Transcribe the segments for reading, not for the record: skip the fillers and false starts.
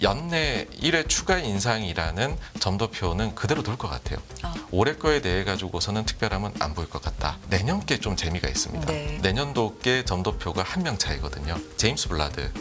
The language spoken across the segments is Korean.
연내 1회 추가 인상이라는 점도표는 그대로 둘 것 같아요. 올해 거에 대해 가지고서는 특별함은 안 보일 것 같다. 내년 게 좀 재미가 있습니다. 네. 내년도께 점도표가 한 명 차이거든요. 제임스 블라드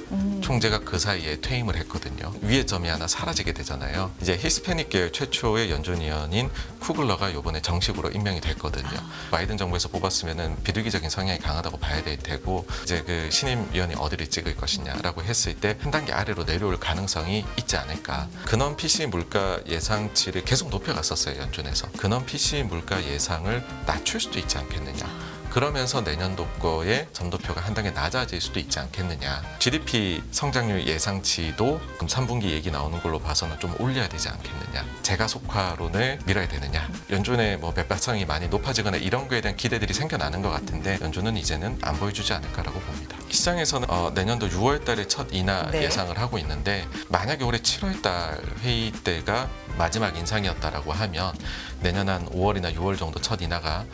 총재가 그 사이에 퇴임을 했거든요. 위의 점이 하나 사라지게 되잖아요. 이제 히스패닉 계열 최초의 연준위원인 쿠글러가 이번에 정식으로 임명이 됐거든요. 바이든 정부에서 뽑았으면은 비둘기적인 성향이 강하다고 봐야 될 테고, 이제 그 신임 위원이 어디를 찍을 것이냐라고 했을 때 한 단계 아래로 내려올 가능성이 있지 않을까. 근원 PC 물가 예상치를 계속 높여갔었어요, 연준에서. 근원 PC 물가 예상을 낮출 수도 있지 않겠느냐. 그러면서 내년도 거의 점도표가 한 단계 낮아질 수도 있지 않겠느냐. GDP 성장률 예상치도 그럼 3분기 얘기 나오는 걸로 봐서는 좀 올려야 되지 않겠느냐. 재가속화론을 밀어야 되느냐. 연준의 뭐 매발성이 많이 높아지거나 이런 거에 대한 기대들이 생겨나는 것 같은데 연준은 이제는 안 보여주지 않을까라고 봅니다. 시장에서는 내년도 6월 달에 첫 인하 네. 예상을 하고 있는데, 만약에 올해 7월 달 회의 때가 마지막 인상이었다라고 하면 내년 한 5월이나 6월 정도 첫 인하가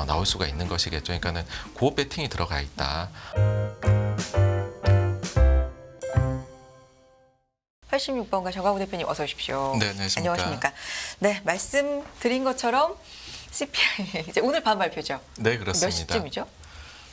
나올 수가 있는 것이겠죠. 그러니까는 고 배팅이 들어가 있다. 86번가 정광훈 대표님 어서 오십시오. 네, 안녕하십니까. 안녕하십니까. 네, 말씀드린 것처럼 CPI 이제 오늘 밤 발표죠. 네, 몇 그렇습니다. 시쯤이죠?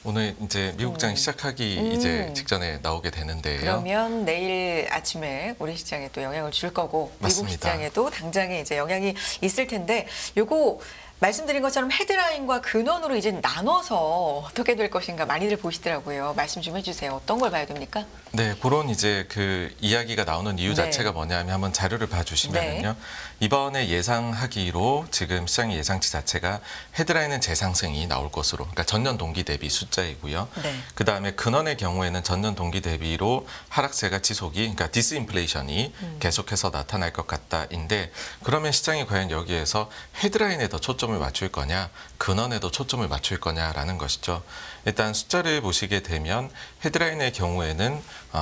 오늘 이제 미국장 시작하기 이제 직전에 나오게 되는데요. 그러면 내일 아침에 우리 시장에 또 영향을 줄 거고 미국 맞습니다. 시장에도 당장에 이제 영향이 있을 텐데, 요거 말씀드린 것처럼 헤드라인과 근원으로 이제 나눠서 어떻게 될 것인가 많이들 보시더라고요. 말씀 좀 해주세요. 어떤 걸 봐야 됩니까? 네, 그런 이제 그 이야기가 나오는 이유 네. 자체가 뭐냐면 한번 자료를 봐주시면요. 네. 이번에 예상하기로 지금 시장의 예상치 자체가 헤드라인은 재상승이 나올 것으로, 그러니까 전년 동기 대비 숫자이고요. 네. 그 다음에 근원의 경우에는 전년 동기 대비로 하락세가 지속이, 그러니까 디스인플레이션이 계속해서 나타날 것 같다인데, 그러면 시장이 과연 여기에서 헤드라인에 더 초점을 맞출 거냐, 근원에도 초점을 맞출 거냐라는 것이죠. 일단 숫자를 보시게 되면 헤드라인의 경우에는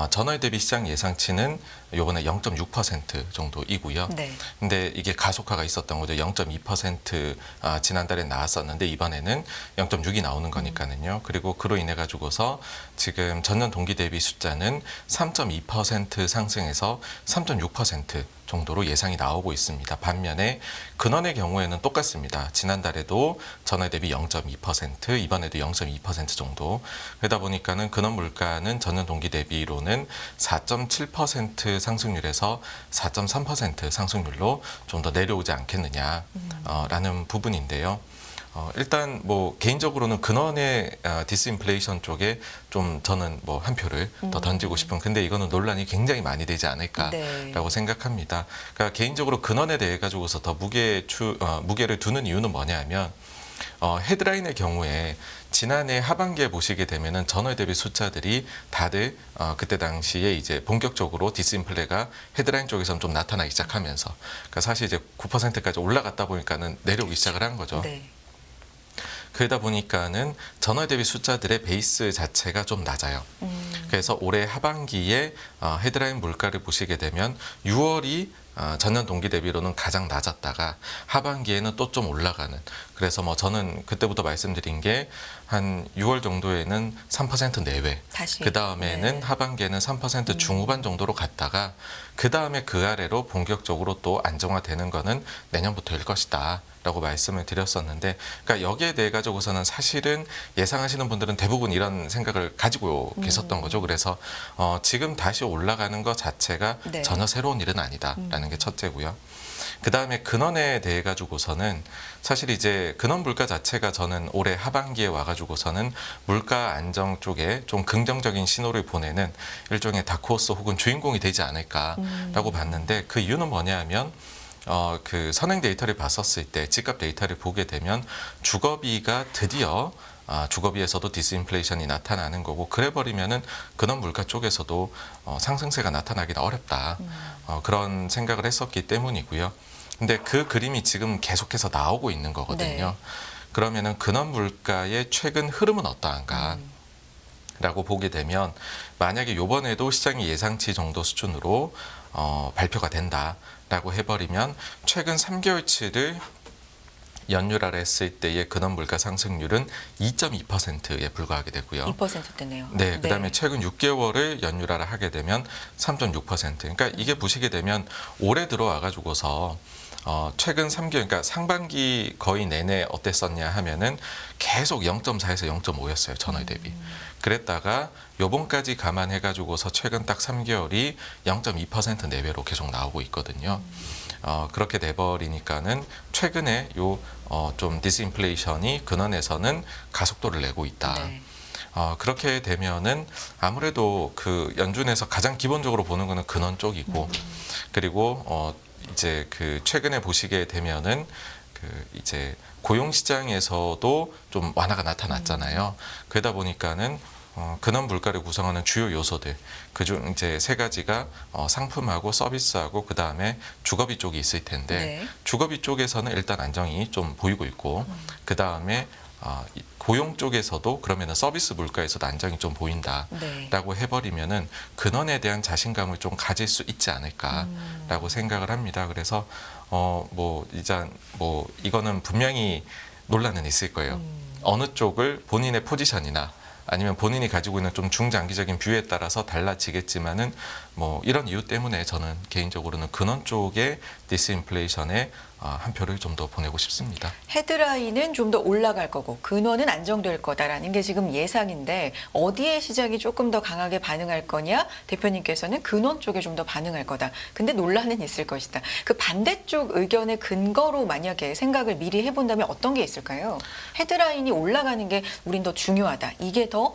전월 대비 시장 예상치는 요번에 0.6% 정도이고요. 네. 근데 이게 가속화가 있었던 거죠. 0.2% 지난달에 나왔었는데 이번에는 0.6이 나오는 거니까는요. 그리고 그로 인해 가지고서 지금 전년 동기 대비 숫자는 3.2% 상승해서 3.6% 정도로 예상이 나오고 있습니다. 반면에 근원의 경우에는 똑같습니다. 지난달에도 전월 대비 0.2%, 이번에도 0.2% 정도. 그러다 보니까는 근원 물가는 전년 동기 대비로는 4.7% 상승률에서 4.3% 상승률로 좀 더 내려오지 않겠느냐라는 부분인데요. 일단 뭐 개인적으로는 근원의 디스인플레이션 쪽에 좀 저는 뭐 한 표를 더 던지고 싶은, 근데 이거는 논란이 굉장히 많이 되지 않을까라고 네. 생각합니다. 그러니까 개인적으로 근원에 대해 가지고서 더 무게를 두는 이유는 뭐냐면 헤드라인의 경우에 지난해 하반기에 보시게 되면은 전월 대비 숫자들이 다들 그때 당시에 이제 본격적으로 디스인플레가 헤드라인 쪽에서는 좀 나타나기 시작하면서, 그러니까 사실 이제 9%까지 올라갔다 보니까는 내려오기 시작을 한 거죠. 네. 그러다 보니까는 전월 대비 숫자들의 베이스 자체가 좀 낮아요. 그래서 올해 하반기에 헤드라인 물가를 보시게 되면 6월이 전년 동기 대비로는 가장 낮았다가 하반기에는 또 좀 올라가는, 그래서 뭐 저는 그때부터 말씀드린 게 한 6월 정도에는 3% 내외, 다시. 그 다음에는 네. 하반기에는 3% 중후반 정도로 갔다가 그 다음에 그 아래로 본격적으로 또 안정화되는 거는 내년부터일 것이다 라고 말씀을 드렸었는데, 그러니까 여기에 대해 가지고서는 사실은 예상하시는 분들은 대부분 이런 생각을 가지고 계셨던 거죠. 그래서 지금 다시 올라가는 것 자체가 네. 전혀 새로운 일은 아니다라는 게 첫째고요. 그 다음에 근원에 대해 가지고서는 사실 이제 근원 물가 자체가 저는 올해 하반기에 와가지고서는 물가 안정 쪽에 좀 긍정적인 신호를 보내는 일종의 다크호스 혹은 주인공이 되지 않을까라고 봤는데, 그 이유는 뭐냐 하면 그 선행 데이터를 봤었을 때, 집값 데이터를 보게 되면 주거비가 드디어 주거비에서도 디스인플레이션이 나타나는 거고, 그래버리면은 근원 물가 쪽에서도 상승세가 나타나기는 어렵다. 그런 생각을 했었기 때문이고요. 근데 그 그림이 지금 계속해서 나오고 있는 거거든요. 네. 그러면은 근원 물가의 최근 흐름은 어떠한가? 라고 보게 되면, 만약에 요번에도 시장이 예상치 정도 수준으로 발표가 된다라고 해버리면 최근 3개월치를 연율화를 했을 때의 근원 물가 상승률은 2.2%에 불과하게 되고요. 2%대네요. 네, 그다음에 최근 6개월을 연율화를 하게 되면 3.6%. 그러니까 이게 보시게 되면 올해 들어와 가지고서 최근 3개월, 그러니까 상반기 거의 내내 어땠었냐 하면은 계속 0.4에서 0.5였어요, 전월 대비. 그랬다가 요번까지 감안해 가지고서 최근 딱 3개월이 0.2% 내외로 계속 나오고 있거든요. 그렇게 돼버리니까는 최근에 좀 디스인플레이션이 근원에서는 가속도를 내고 있다. 네. 그렇게 되면은 아무래도 그 연준에서 가장 기본적으로 보는 거는 근원 쪽이고, 그리고 이제 그 최근에 보시게 되면은 그 이제 고용 시장에서도 좀 완화가 나타났잖아요. 그러다 보니까는 근원 물가를 구성하는 주요 요소들, 그중 이제 세 가지가 상품하고 서비스하고 그 다음에 주거비 쪽이 있을 텐데, 네. 주거비 쪽에서는 일단 안정이 좀 보이고 있고, 그 다음에 고용 쪽에서도 그러면은 서비스 물가에서도 안정이 좀 보인다라고 네. 해버리면은 근원에 대한 자신감을 좀 가질 수 있지 않을까라고 생각을 합니다. 그래서 이거는 분명히 논란은 있을 거예요. 어느 쪽을 본인의 포지션이나 아니면 본인이 가지고 있는 좀 중장기적인 뷰에 따라서 달라지겠지만은 이런 이유 때문에 저는 개인적으로는 근원 쪽의 디스인플레이션에 한 표를 좀 더 보내고 싶습니다. 헤드라인은 좀 더 올라갈 거고 근원은 안정될 거다라는 게 지금 예상인데 어디에 시장이 조금 더 강하게 반응할 거냐? 대표님께서는 근원 쪽에 좀 더 반응할 거다. 근데 논란은 있을 것이다. 그 반대쪽 의견의 근거로 만약에 생각을 미리 해본다면 어떤 게 있을까요? 헤드라인이 올라가는 게 우린 더 중요하다. 이게 더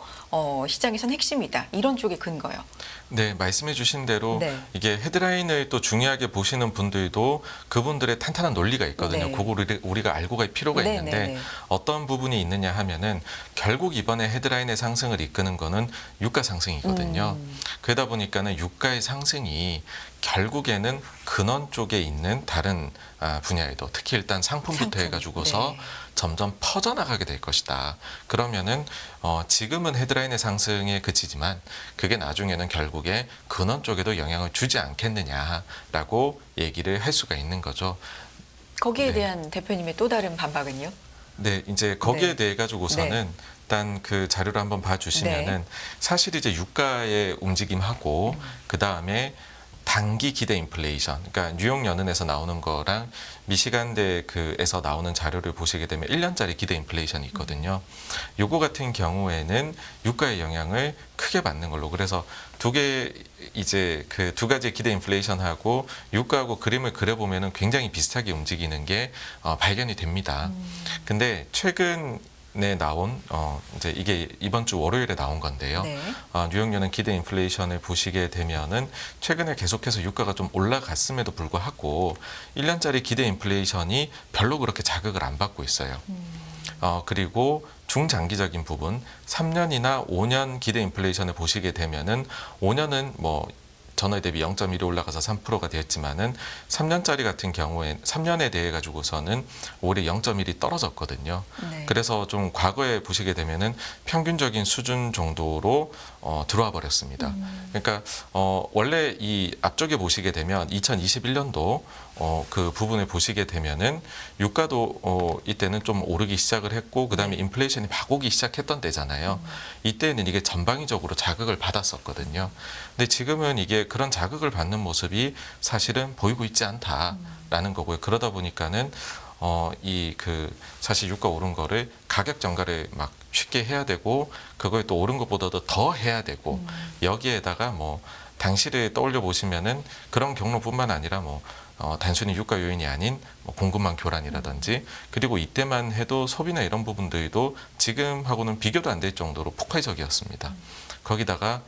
시장에선 핵심이다. 이런 쪽의 근거요. 네, 말씀해 주신 대로 네. 이게 헤드라인을 또 중요하게 보시는 분들도 그분들의 탄탄한 논리가 있거든요. 네. 그거를 우리가 알고 갈 필요가 네, 있는데 네, 네. 어떤 부분이 있느냐 하면은 결국 이번에 헤드라인의 상승을 이끄는 거는 유가 상승이거든요. 그러다 보니까는 유가의 상승이 결국에는 근원 쪽에 있는 다른 분야에도 특히 일단 상품부터 상품. 해가지고서 네. 점점 퍼져나가게 될 것이다. 그러면은 지금은 헤드라인의 상승에 그치지만 그게 나중에는 결국에 근원 쪽에도 영향을 주지 않겠느냐라고 얘기를 할 수가 있는 거죠. 거기에 네. 대한 대표님의 또 다른 반박은요? 네, 이제 거기에 네. 대해 가지고서는 일단 그 자료를 한번 봐주시면은 사실 이제 유가의 움직임하고 그 다음에 단기 기대 인플레이션, 그러니까 뉴욕 연은에서 나오는 거랑 미시간대 그에서 나오는 자료를 보시게 되면 1년짜리 기대 인플레이션이 있거든요. 요거 같은 경우에는 유가의 영향을 크게 받는 걸로. 그래서 이제 그 두 가지 기대 인플레이션하고 유가하고 그림을 그려보면은 굉장히 비슷하게 움직이는 게 발견이 됩니다. 근데 최근에 나온 이제 이게 이번 주 월요일에 나온 건데요. 네. 뉴욕연은 기대 인플레이션을 보시게 되면은 최근에 계속해서 유가가 좀 올라갔음에도 불구하고 1년짜리 기대 인플레이션이 별로 그렇게 자극을 안 받고 있어요. 그리고 중장기적인 부분 3년이나 5년 기대 인플레이션을 보시게 되면은 5년은 전월 대비 0.1이 올라가서 3%가 되었지만은 3년짜리 같은 경우에 3년에 대해 가지고서는 올해 0.1이 떨어졌거든요. 네. 그래서 좀 과거에 보시게 되면은 평균적인 수준 정도로 들어와 버렸습니다. 그러니까 원래 이 앞쪽에 보시게 되면 2021년도 그 부분을 보시게 되면은 유가도 이때는 좀 오르기 시작을 했고 그다음에 인플레이션이 막 오기 시작했던 때잖아요. 이때는 이게 전방위적으로 자극을 받았었거든요. 근데 지금은 이게 그런 자극을 받는 모습이 사실은 보이고 있지 않다라는 거고요. 그러다 보니까는 사실 유가 오른 거를 가격 전가를 막 쉽게 해야 되고 그거에 또 오른 것보다도 더 해야 되고 여기에다가 당시를 떠올려 보시면은 그런 경로뿐만 아니라 단순히 유가 요인이 아닌 공급망 교란이라든지 그리고 이때만 해도 소비나 이런 부분들도 지금하고는 비교도 안 될 정도로 폭발적이었습니다. 거기다가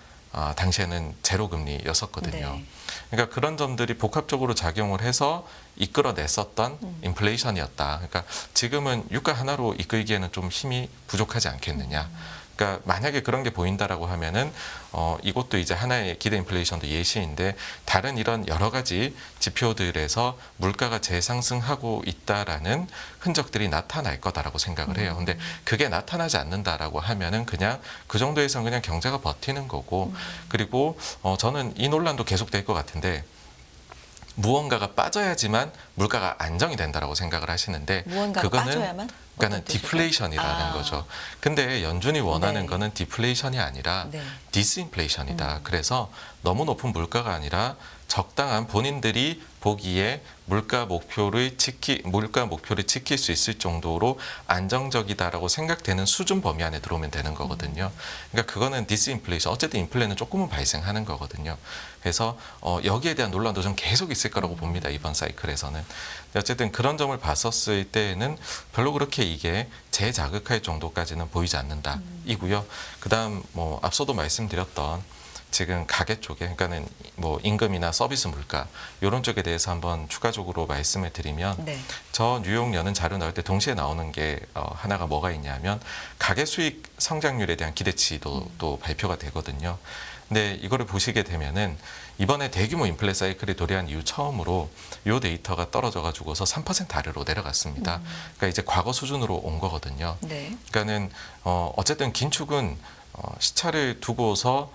당시에는 제로 금리였었거든요. 네. 그러니까 그런 점들이 복합적으로 작용을 해서 이끌어냈었던 인플레이션이었다. 그러니까 지금은 유가 하나로 이끌기에는 좀 힘이 부족하지 않겠느냐. 그러니까 만약에 그런 게 보인다라고 하면은 이것도 이제 하나의 기대 인플레이션도 예시인데 다른 이런 여러 가지 지표들에서 물가가 재상승하고 있다라는 흔적들이 나타날 거다라고 생각을 해요. 근데 그게 나타나지 않는다라고 하면은 그냥 그 정도에선 그냥 경제가 버티는 거고 그리고 저는 이 논란도 계속될 것 같은데 무언가가 빠져야지만 물가가 안정이 된다라고 생각을 하시는데 무언가가 그거는 빠져야만? 그러니까는 어떤 뜻일까요? 디플레이션이라는 아. 거죠. 근데 연준이 원하는 네. 거는 디플레이션이 아니라 네. 디스인플레이션이다. 그래서 너무 높은 물가가 아니라 적당한 본인들이 보기에 물가 목표를 지킬 수 있을 정도로 안정적이다라고 생각되는 수준 범위 안에 들어오면 되는 거거든요. 그러니까 그거는 디스인플레이션. 어쨌든 인플레는 조금은 발생하는 거거든요. 그래서 여기에 대한 논란도 좀 계속 있을 거라고 봅니다. 이번 사이클에서는. 어쨌든 그런 점을 봤었을 때에는 별로 그렇게 이게 재자극할 정도까지는 보이지 않는다. 이고요. 그다음 뭐 앞서도 말씀드렸던 지금 가계 쪽에 그러니까는 뭐 임금이나 서비스 물가 이런 쪽에 대해서 한번 추가적으로 말씀을 드리면 네. 저 뉴욕 여는 자료 나올 때 동시에 나오는 게 하나가 뭐가 있냐면 가계 수익 성장률에 대한 기대치도 또 발표가 되거든요. 근데 이거를 보시게 되면은 이번에 대규모 인플레 사이클이 도래한 이후 처음으로 이 데이터가 떨어져 가지고서 3% 아래로 내려갔습니다. 그러니까 이제 과거 수준으로 온 거거든요. 네. 그러니까는 어쨌든 긴축은 시차를 두고서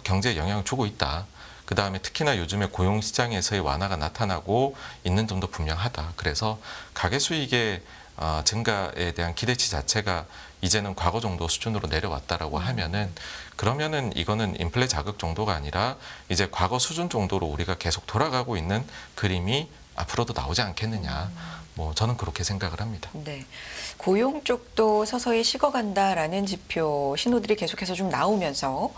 경제에 영향을 주고 있다. 그 다음에 특히나 요즘에 고용 시장에서의 완화가 나타나고 있는 점도 분명하다. 그래서 가계 수익의 증가에 대한 기대치 자체가 이제는 과거 정도 수준으로 내려왔다라고 하면은 그러면은 이거는 인플레 자극 정도가 아니라 이제 과거 수준 정도로 우리가 계속 돌아가고 있는 그림이 앞으로도 나오지 않겠느냐. 뭐 저는 그렇게 생각을 합니다. 네. 고용 쪽도 서서히 식어간다라는 지표 신호들이 계속해서 좀 나오면서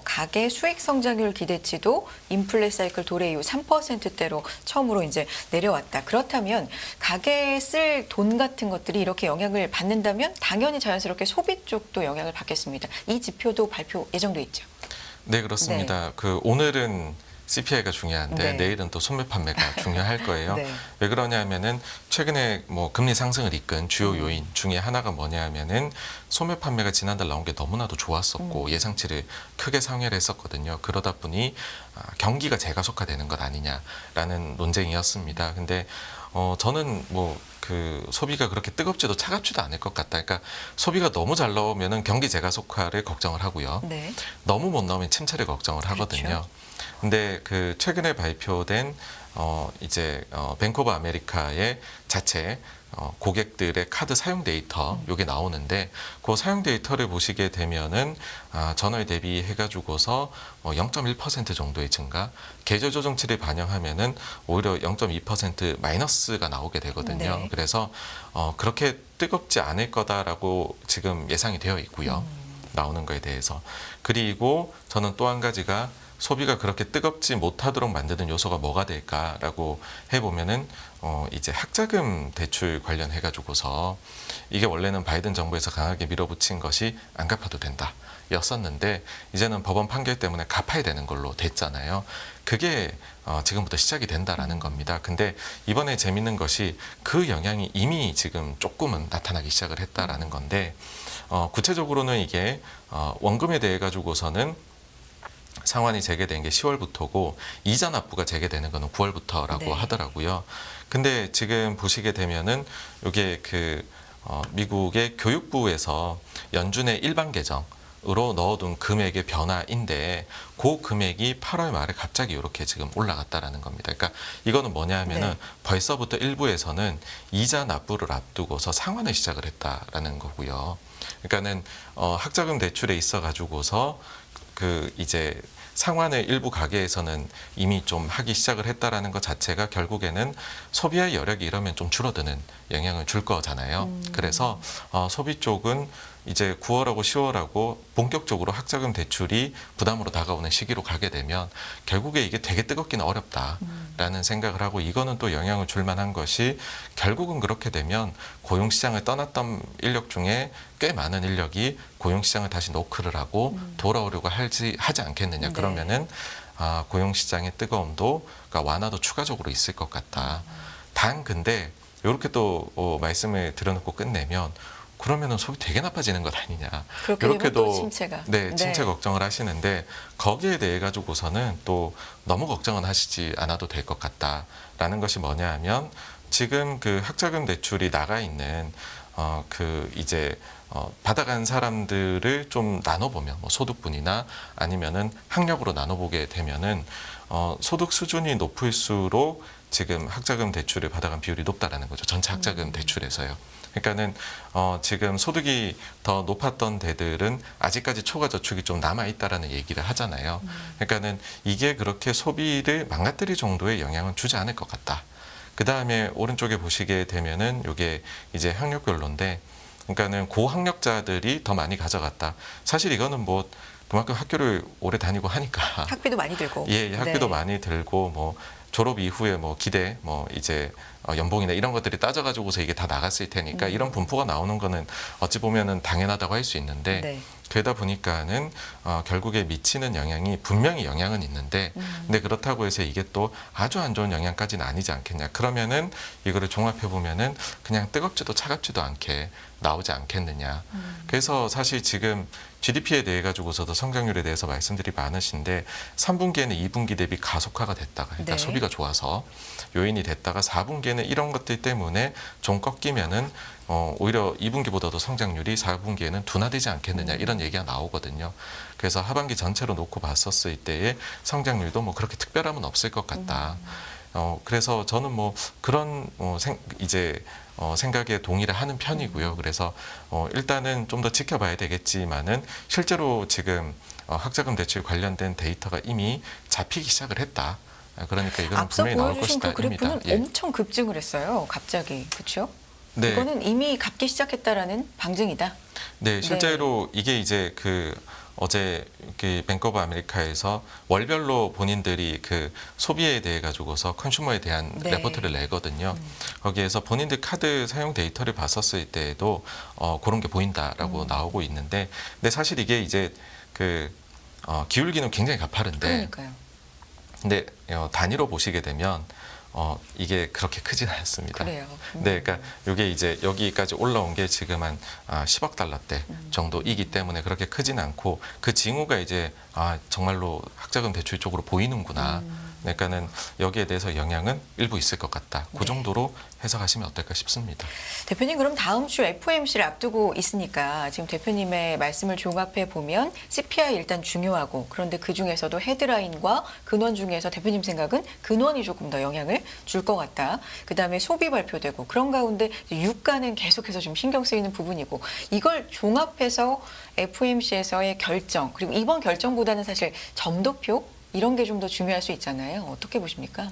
가계 수익 성장률 기대치도 인플레 사이클 도래 이후 3%대로 처음으로 이제 내려왔다. 그렇다면 가계에 쓸 돈 같은 것들이 이렇게 영향을 받는다면 당연히 자연스럽게 소비 쪽도 영향을 받겠습니다. 이 지표도 발표 예정돼 있죠. 네, 그렇습니다. 그 오늘은 CPI가 중요한데 네. 내일은 또 소매 판매가 중요할 거예요. 네. 왜 그러냐면은 최근에 뭐 금리 상승을 이끈 주요 요인 중에 하나가 뭐냐면은 소매 판매가 지난달 나온 게 너무나도 좋았었고 예상치를 크게 상회를 했었거든요. 그러다 보니 경기가 재가속화되는 것 아니냐라는 논쟁이었습니다. 근데 저는 뭐 그 소비가 그렇게 뜨겁지도 차갑지도 않을 것 같다. 그러니까 소비가 너무 잘 나오면은 경기 재가속화를 걱정을 하고요. 네. 너무 못 나오면 침체를 걱정을 하거든요. 그렇죠. 근데 그 최근에 발표된 이제 뱅크 오브 아메리카의 자체 고객들의 카드 사용 데이터 요게 나오는데 그 사용 데이터를 보시게 되면은 전월 대비해 가지고서 0.1% 정도의 증가, 계절 조정치를 반영하면은 오히려 0.2% 마이너스가 나오게 되거든요. 네. 그래서 그렇게 뜨겁지 않을 거다라고 지금 예상이 되어 있고요. 나오는 거에 대해서. 그리고 저는 또 한 가지가 소비가 그렇게 뜨겁지 못하도록 만드는 요소가 뭐가 될까라고 해보면은 이제 학자금 대출 관련해 가지고서 이게 원래는 바이든 정부에서 강하게 밀어붙인 것이 안 갚아도 된다 였었는데 이제는 법원 판결 때문에 갚아야 되는 걸로 됐잖아요. 그게 지금부터 시작이 된다라는 겁니다. 근데 이번에 재밌는 것이 그 영향이 이미 지금 조금은 나타나기 시작을 했다라는 건데 구체적으로는 이게 원금에 대해 가지고서는 상환이 재개된 게 10월부터고 이자 납부가 재개되는 거는 9월부터라고 네. 하더라고요. 근데 지금 보시게 되면은 이게 그 미국의 교육부에서 연준의 일반 계정으로 넣어둔 금액의 변화인데 그 금액이 8월 말에 갑자기 이렇게 지금 올라갔다라는 겁니다. 그러니까 이거는 뭐냐 하면은 네. 벌써부터 일부에서는 이자 납부를 앞두고서 상환을 시작을 했다라는 거고요. 그러니까는 학자금 대출에 있어 가지고서 그 이제 상환을 일부 가게에서는 이미 좀 하기 시작을 했다라는 것 자체가 결국에는 소비의 여력이 이러면 좀 줄어드는 영향을 줄 거잖아요. 그래서 소비 쪽은 이제 9월하고 10월하고 본격적으로 학자금 대출이 부담으로 다가오는 시기로 가게 되면 결국에 이게 되게 뜨겁기는 어렵다라는 생각을 하고 이거는 또 영향을 줄 만한 것이 결국은 그렇게 되면 고용시장을 떠났던 인력 중에 꽤 많은 인력이 고용시장을 다시 노크를 하고 돌아오려고 하지 않겠느냐. 네. 그러면은 고용시장의 뜨거움도 그러니까 완화도 추가적으로 있을 것 같다. 단 근데 이렇게 또 말씀을 드려놓고 끝내면 그러면은 속이 되게 나빠지는 것 아니냐. 그렇게 되면 또 침체가. 네, 침체 네. 걱정을 하시는데 거기에 대해 가지고서는 또 너무 걱정은 하시지 않아도 될 것 같다라는 것이 뭐냐 하면 지금 그 학자금 대출이 나가 있는 그 이제 받아간 사람들을 좀 나눠보면 뭐 소득분이나 아니면은 학력으로 나눠보게 되면은 소득 수준이 높을수록 지금 학자금 대출을 받아간 비율이 높다라는 거죠. 전체 학자금 대출에서요. 그러니까는 지금 소득이 더 높았던 데들은 아직까지 초과 저축이 좀 남아 있다라는 얘기를 하잖아요. 그러니까는 이게 그렇게 소비를 망가뜨릴 정도의 영향은 주지 않을 것 같다. 그 다음에 오른쪽에 보시게 되면은 이게 이제 학력별로인데, 그러니까는 고학력자들이 더 많이 가져갔다. 사실 이거는 뭐 그만큼 학교를 오래 다니고 하니까 학비도 많이 들고. 예, 학비도 네. 많이 들고 뭐 졸업 이후에 뭐 기대 뭐 이제 연봉이나 이런 것들이 따져가지고서 이게 다 나갔을 테니까 이런 분포가 나오는 거는 어찌 보면은 당연하다고 할 수 있는데 네. 그러다 보니까는 결국에 미치는 영향이 분명히 영향은 있는데 근데 그렇다고 해서 이게 또 아주 안 좋은 영향까지는 아니지 않겠냐. 그러면은 이거를 종합해 보면은 그냥 뜨겁지도 차갑지도 않게 나오지 않겠느냐. 그래서 사실 지금 GDP에 대해 가지고서도 성장률에 대해서 말씀들이 많으신데 3분기에는 2분기 대비 가속화가 됐다가 그러니까 네. 소비가 좋아서 요인이 됐다가 4분기에는 이런 것들 때문에 좀 꺾이면은 오히려 2분기보다도 성장률이 4분기에는 둔화되지 않겠느냐 이런 얘기가 나오거든요. 그래서 하반기 전체로 놓고 봤었을 때의 성장률도 뭐 그렇게 특별함은 없을 것 같다. 그래서 저는 뭐 그런 생각에 동의를 하는 편이고요. 그래서 일단은 좀 더 지켜봐야 되겠지만은 실제로 지금 학자금 대출 관련된 데이터가 이미 잡히기 시작을 했다. 그러니까 이거는 앞서 분명히 나올 보여주신 것이다. 그 그래프는 예. 엄청 급증을 했어요. 갑자기. 그렇죠? 네. 이거는 이미 갚기 시작했다라는 방증이다. 네, 실제로 이게 이제 어제 뱅크 오브 아메리카에서 월별로 본인들이 그 소비에 대해 가지고서 컨슈머에 대한 네. 레포트를 내거든요. 거기에서 본인들 카드 사용 데이터를 봤었을 때에도 그런 게 보인다라고 나오고 있는데, 근데 사실 이게 이제 기울기는 굉장히 가파른데, 그러니까요. 근데 단위로 보시게 되면 이게 그렇게 크진 않습니다. 그래요. 네, 그러니까 이게 이제 여기까지 올라온 게 지금 한 10억 달러대 정도이기 때문에 그렇게 크진 않고 그 징후가 이제 정말로 학자금 대출 쪽으로 보이는구나. 그러니까는 여기에 대해서 영향은 일부 있을 것 같다. 그 네. 정도로 해석하시면 어떨까 싶습니다. 대표님, 그럼 다음 주 FOMC를 앞두고 있으니까 지금 대표님의 말씀을 종합해 보면 CPI 일단 중요하고, 그런데 그 중에서도 헤드라인과 근원 중에서 대표님 생각은 근원이 조금 더 영향을 줄 것 같다. 그다음에 소비 발표되고, 그런 가운데 유가는 계속해서 좀 신경 쓰이는 부분이고, 이걸 종합해서 FOMC에서의 결정, 그리고 이번 결정보다는 사실 점도표 이런 게 좀 더 중요할 수 있잖아요. 어떻게 보십니까?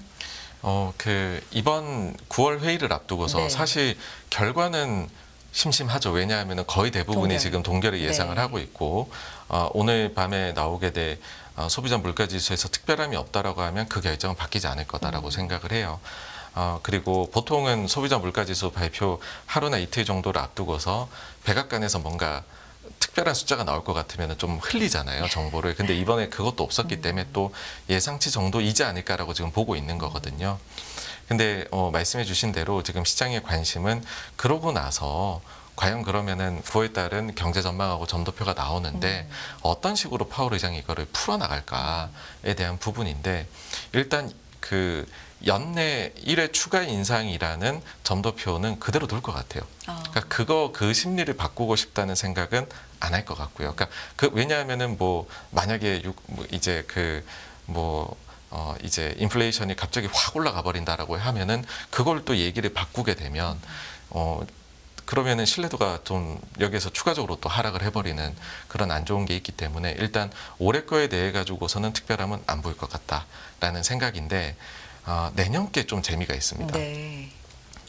이번 9월 회의를 앞두고서 네. 사실 결과는 심심하죠. 왜냐하면 거의 대부분이 동결. 지금 동결을 예상을 네. 하고 있고, 오늘 밤에 나오게 될 소비자 물가지수에서 특별함이 없다라고 하면 그 결정은 바뀌지 않을 거다라고 생각을 해요. 그리고 보통은 소비자 물가지수 발표 하루나 이틀 정도를 앞두고서 백악관에서 뭔가 특별한 숫자가 나올 것 같으면 좀 흘리잖아요, 정보를. 근데 이번에 그것도 없었기 때문에 또 예상치 정도이지 않을까라고 지금 보고 있는 거거든요. 근데 말씀해 주신 대로 지금 시장의 관심은 그러고 나서 과연 그러면은 9월 달은 경제 전망하고 점도표가 나오는데 어떤 식으로 파월 의장이 이거를 풀어나갈까에 대한 부분인데, 일단 연내 1회 추가 인상이라는 점도표는 그대로 둘 것 같아요. 그러니까 그 심리를 바꾸고 싶다는 생각은 안 할 것 같고요. 그러니까 왜냐하면은 만약에 이제 인플레이션이 갑자기 확 올라가 버린다라고 하면은 그걸 또 얘기를 바꾸게 되면 그러면은 신뢰도가 좀 여기에서 추가적으로 또 하락을 해버리는 그런 안 좋은 게 있기 때문에 일단 올해 거에 대해 가지고서는 특별함은 안 보일 것 같다라는 생각인데, 내년께 좀 재미가 있습니다. 네.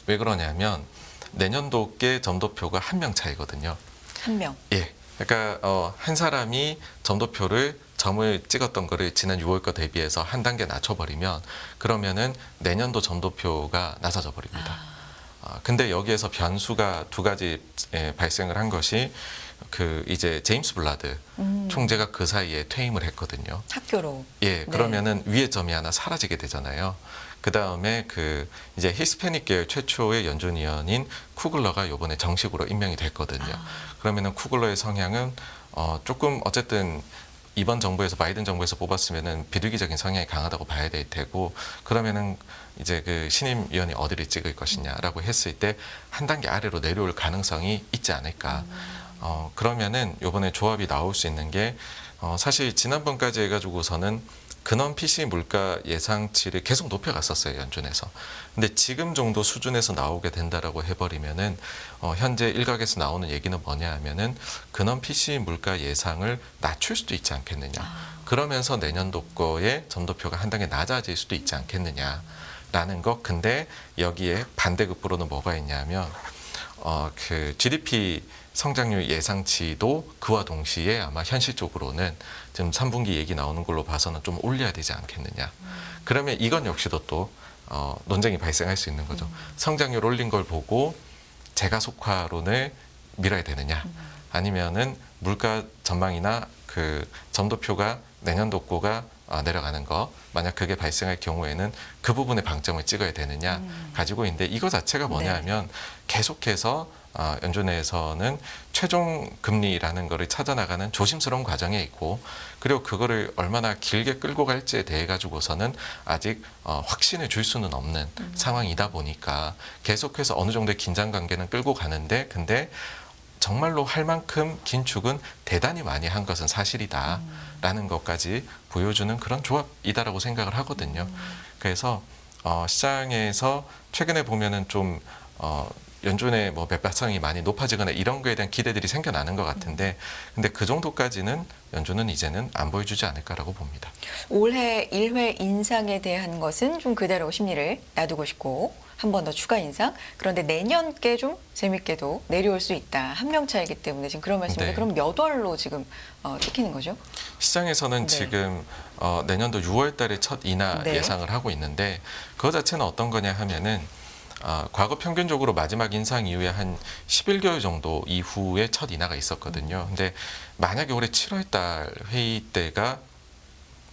왜 그러냐면 내년도께 점도표가 한 명 차이거든요. 한 명. 예. 그러니까 한 사람이 점을 찍었던 거를 지난 6월 거 대비해서 한 단계 낮춰버리면 그러면은 내년도 점도표가 낮아져 버립니다. 근데 여기에서 변수가 두 가지 발생을 한 것이 이제 제임스 블라드 총재가 그 사이에 퇴임을 했거든요. 학교로. 예, 그러면은 위의 점이 하나 사라지게 되잖아요. 그 다음에 이제 히스패닉 계열 최초의 연준위원인 쿠글러가 이번에 정식으로 임명이 됐거든요. 그러면은 쿠글러의 성향은 조금 어쨌든 이번 정부에서 바이든 정부에서 뽑았으면은 비둘기적인 성향이 강하다고 봐야 될 테고, 그러면은 이제 신임 위원이 어디를 찍을 것이냐라고 했을 때 한 단계 아래로 내려올 가능성이 있지 않을까. 그러면은 이번에 조합이 나올 수 있는 게 사실 지난번까지 해가지고서는 근원 PC 물가 예상치를 계속 높여갔었어요, 연준에서. 근데 지금 정도 수준에서 나오게 된다라고 해버리면은 현재 일각에서 나오는 얘기는 뭐냐 하면은 근원 PC 물가 예상을 낮출 수도 있지 않겠느냐. 그러면서 내년도 거의 점도표가 한 단계 낮아질 수도 있지 않겠느냐라는 것. 근데 여기에 반대급부로는 뭐가 있냐면 그 GDP 성장률 예상치도 그와 동시에 아마 현실적으로는 지금 3분기 얘기 나오는 걸로 봐서는 좀 올려야 되지 않겠느냐. 그러면 이건 역시도 또 논쟁이 발생할 수 있는 거죠. 성장률 올린 걸 보고 재가속화론을 밀어야 되느냐, 아니면은 물가 전망이나 그 점도표가 내년도꼬가 내려가는 거, 만약 그게 발생할 경우에는 그 부분에 방점을 찍어야 되느냐 가지고 있는데, 이거 자체가 뭐냐 하면 계속해서 연준에서는 최종 금리라는 거를 찾아나가는 조심스러운 과정에 있고, 그리고 그거를 얼마나 길게 끌고 갈지에 대해 가지고서는 아직 확신을 줄 수는 없는 상황이다 보니까 계속해서 어느 정도의 긴장 관계는 끌고 가는데, 근데 정말로 할 만큼 긴축은 대단히 많이 한 것은 사실이다라는 것까지 보여주는 그런 조합이다라고 생각을 하거든요. 그래서 시장에서 최근에 보면은 좀 연준의 뭐 매파성이 많이 높아지거나 이런 거에 대한 기대들이 생겨나는 것 같은데, 근데 그 정도까지는 연준은 이제는 안 보여주지 않을까라고 봅니다. 올해 1회 인상에 대한 것은 좀 그대로 심리를 놔두고 싶고 한 번 더 추가 인상. 그런데 내년께 좀 재밌게도 내려올 수 있다. 한 명 차이기 때문에 지금 그런 말씀인데, 네. 그럼 몇 월로 지금 찍히는 거죠? 시장에서는 네. 지금 내년도 6월 달에 첫 인하 네. 예상을 하고 있는데, 그거 자체는 어떤 거냐 하면은 과거 평균적으로 마지막 인상 이후에 한 11개월 정도 이후에 첫 인하가 있었거든요. 근데 만약에 올해 7월 달 회의 때가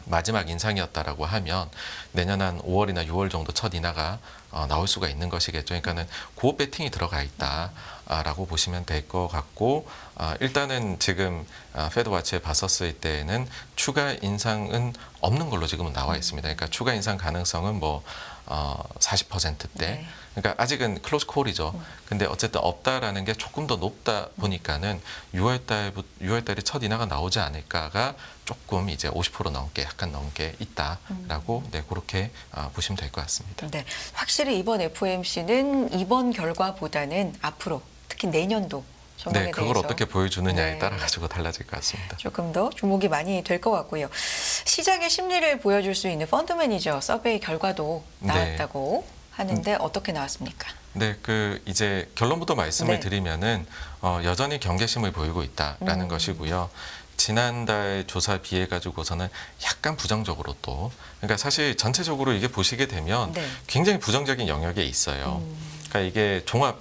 마지막 인상이었다라고 하면 내년 한 5월이나 6월 정도 첫 인하가 나올 수가 있는 것이겠죠. 그러니까는 그 배팅이 들어가 있다라고 보시면 될 것 같고, 일단은 지금 패드와치에 봤었을 때는 추가 인상은 없는 걸로 지금은 나와 있습니다. 그러니까 추가 인상 가능성은 뭐 40%대. 네. 그러니까 아직은 클로즈 콜이죠. 근데 어쨌든 없다라는 게 조금 더 높다 보니까는 6월 달에 첫 인하가 나오지 않을까가 조금 이제 50% 넘게, 약간 넘게 있다라고 네, 그렇게 보시면 될 것 같습니다. 네, 확실히 이번 FOMC는 이번 결과보다는 앞으로 특히 내년도 전망에 네, 그걸 대해서 어떻게 보여주느냐에 네. 따라 가지고 달라질 것 같습니다. 조금 더 주목이 많이 될 것 같고요. 시장의 심리를 보여줄 수 있는 펀드 매니저 서베이 결과도 나왔다고 하는데 어떻게 나왔습니까? 네, 그 이제 결론부터 말씀을 네. 드리면은 여전히 경계심을 보이고 있다라는 것이고요. 지난달 조사 비해 가지고서는 약간 부정적으로 또, 그러니까 사실 전체적으로 이게 보시게 되면 네. 굉장히 부정적인 영역에 있어요. 그러니까 이게 종합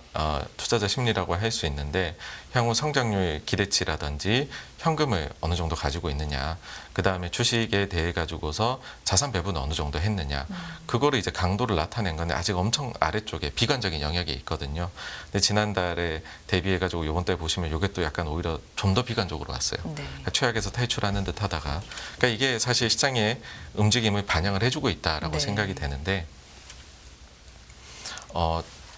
투자자 심리라고 할 수 있는데, 향후 성장률 기대치라든지 현금을 어느 정도 가지고 있느냐, 그 다음에 주식에 대해 가지고서 자산 배분을 어느 정도 했느냐, 그거를 이제 강도를 나타낸 건데 아직 엄청 아래쪽에 비관적인 영역이 있거든요. 근데 지난달에 대비해 가지고 이번 달 보시면 이게 또 약간 오히려 좀 더 비관적으로 왔어요. 네. 그러니까 최악에서 탈출하는 듯하다가, 그러니까 이게 사실 시장의 움직임을 반영을 해주고 있다라고 네. 생각이 되는데,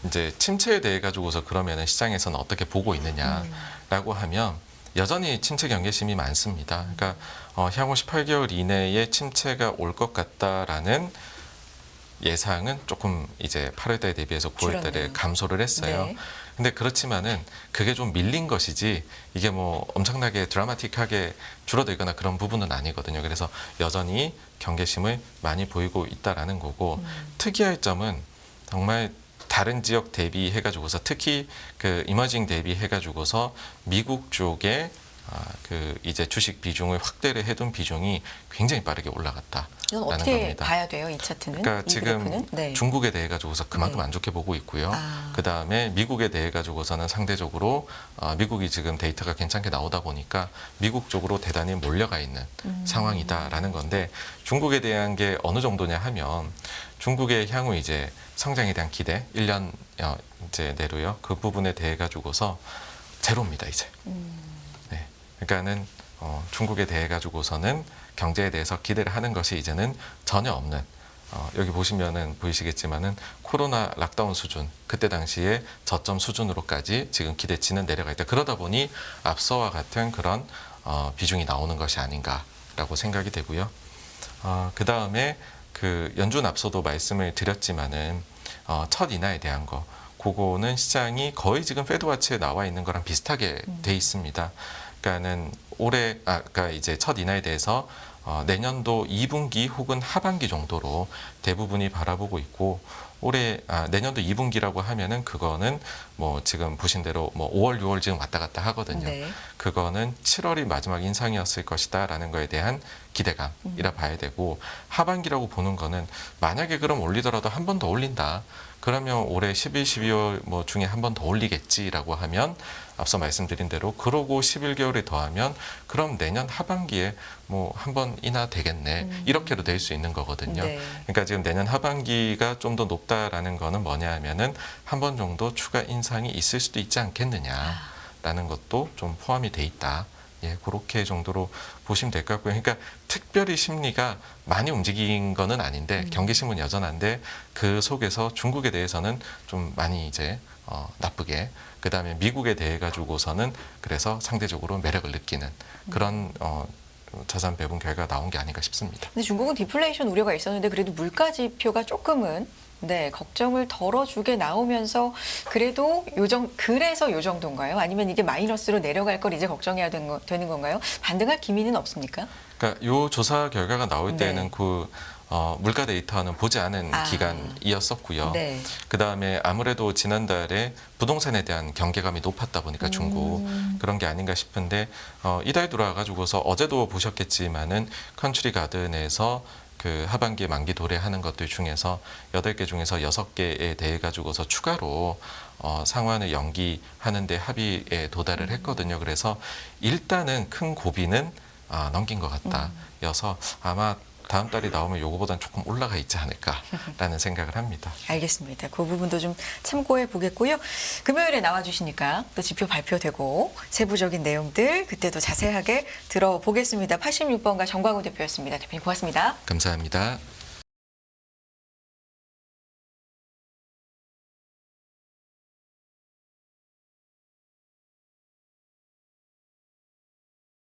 이제 침체에 대해 가지고서 그러면은 시장에서는 어떻게 보고 있느냐라고 하면 여전히 침체 경계심이 많습니다. 그러니까 향후 18개월 이내에 침체가 올 것 같다라는 예상은 조금 이제 8월 달 대비해서 9월 달에 줄었네요. 감소를 했어요. 네. 근데 그렇지만은 그게 좀 밀린 것이지 이게 뭐 엄청나게 드라마틱하게 줄어들거나 그런 부분은 아니거든요. 그래서 여전히 경계심을 많이 보이고 있다라는 거고, 특이할 점은 정말 다른 지역 대비해 가지고서, 특히 그 이머징 대비해 가지고서 미국 쪽에 그 이제 주식 비중을 확대를 해둔 비중이 굉장히 빠르게 올라갔다라는 이건 어떻게 겁니다. 봐야 돼요, 이 차트는? 그러니까 이 지금 그래프는? 네. 중국에 대해 가지고서 그만큼 네. 안 좋게 보고 있고요. 아. 그 다음에 미국에 대해 가지고서는 상대적으로 미국이 지금 데이터가 괜찮게 나오다 보니까 미국 쪽으로 대단히 몰려가 있는 상황이다라는 건데, 중국에 대한 게 어느 정도냐 하면 중국의 향후 이제 성장에 대한 기대 1년 이제 내로요. 그 부분에 대해 가지고서 제로입니다, 이제. 네. 그러니까는 중국에 대해 가지고서는 경제에 대해서 기대를 하는 것이 이제는 전혀 없는, 여기 보시면은 보이시겠지만은 코로나 락다운 수준, 그때 당시에 저점 수준으로까지 지금 기대치는 내려가 있다. 그러다 보니 앞서와 같은 그런 비중이 나오는 것이 아닌가라고 생각이 되고요. 그 다음에 그 연준 앞서도 말씀을 드렸지만은 첫 인하에 대한 거, 그거는 시장이 거의 지금 페드와치에 나와 있는 거랑 비슷하게 돼 있습니다. 그러니까는 그러니까 이제 첫 인하에 대해서 내년도 2분기 혹은 하반기 정도로 대부분이 바라보고 있고, 내년도 2분기라고 하면은 그거는 뭐 지금 보신 대로 뭐 5월, 6월 지금 왔다 갔다 하거든요. 네. 그거는 7월이 마지막 인상이었을 것이다라는 거에 대한 기대감이라 봐야 되고, 하반기라고 보는 거는 만약에 그럼 올리더라도 한 번 더 올린다. 그러면 올해 11, 12월 뭐 중에 한 번 더 올리겠지라고 하면, 앞서 말씀드린 대로 그러고 11개월이 더하면 그럼 내년 하반기에 뭐 한 번 인하 되겠네. 이렇게도 될 수 있는 거거든요. 네. 그러니까 지금 내년 하반기가 좀 더 높다라는 거는 뭐냐 하면은 한 번 정도 추가 인상이 있을 수도 있지 않겠느냐라는 것도 좀 포함이 돼 있다. 예, 그렇게 정도로 보시면 될 것 같고요. 그러니까 특별히 심리가 많이 움직인 거는 아닌데 경기신문 여전한데, 그 속에서 중국에 대해서는 좀 많이 이제 나쁘게, 그 다음에 미국에 대해 가지고서는 그래서 상대적으로 매력을 느끼는 그런 자산 배분 결과가 나온 게 아닌가 싶습니다. 근데 중국은 디플레이션 우려가 있었는데 그래도 물가 지표가 조금은 걱정을 덜어주게 나오면서 그래도 그래서 요 정도인가요? 아니면 이게 마이너스로 내려갈 걸 이제 걱정해야 되는 건가요? 반등할 기미는 없습니까? 그러니까 요 조사 결과가 나올 네. 때는 물가 데이터는 보지 않은 기간이었었고요. 네. 그 다음에 아무래도 지난달에 부동산에 대한 경계감이 높았다 보니까 중국 그런 게 아닌가 싶은데, 이달 들어와가지고서 어제도 보셨겠지만은 컨트리 가든에서 그 하반기 만기 도래하는 것들 중에서 8개 중에서 6개에 대해 가지고서 추가로 상환을 연기하는 데 합의에 도달을 했거든요. 그래서 일단은 큰 고비는 넘긴 것 같다. 여서 아마 다음 달이 나오면 요거보단 조금 올라가 있지 않을까라는 생각을 합니다. 알겠습니다. 그 부분도 좀 참고해 보겠고요. 금요일에 나와주시니까 또 지표 발표되고 세부적인 내용들 그때도 자세하게 들어보겠습니다. 86번가 정광우 대표였습니다. 대표님 고맙습니다. 감사합니다.